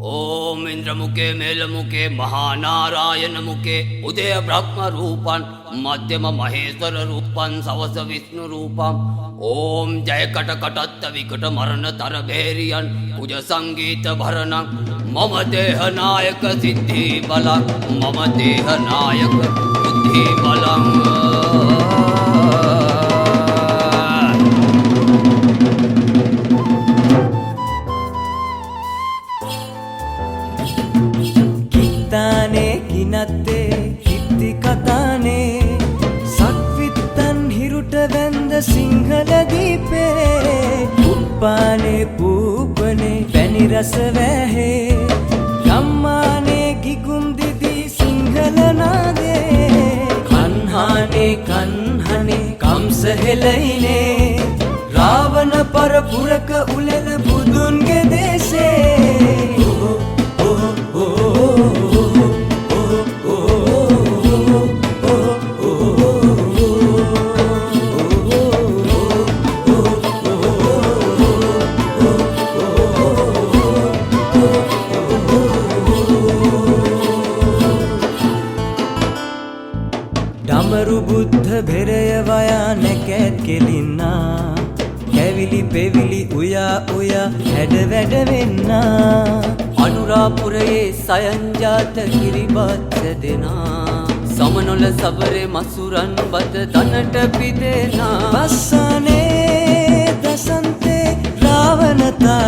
ओम इंद्र मुखे मेल मुखे महानारायण मुखे उदय ब्रह्म रूपन मध्यम महेश्वर रूपन सवस विष्णु रूपम ओम जय कट कटत्त विकट मरण तर भेरियन कुज संगीत भरण मम देह नायक सिद्धि बल मम देह नायक बुद्धि बलम කිත්තානේ කිනත්තේ හිත්ති කතානේ සක්විත්තන් හිරුට වැන්ද සිංහල දීපේ උප්පානේ පූපනේ පැණි රස වැහේ ගම්මානේ ගිගුම් දිදී සිංහල නාදේ කන්හානේ කන්හනේ කම්ස හෙලයිනේ රාවණ පරපුරක උලෙල බුදුන්ගේ දේශේ डमरु बुद्ध भेरय वया නැකැත් කෙලින්නා කැවිලි පෙවිලි උයා උයා හැඩ වැඩ වෙන්නා අනුරාපුරයේ සයන්ජාත කිරිබත් දෙනා සමනොල සබරේ මසුරන් බද දනට පිදෙනා බස්සනේ දසන්තේ රාවණතා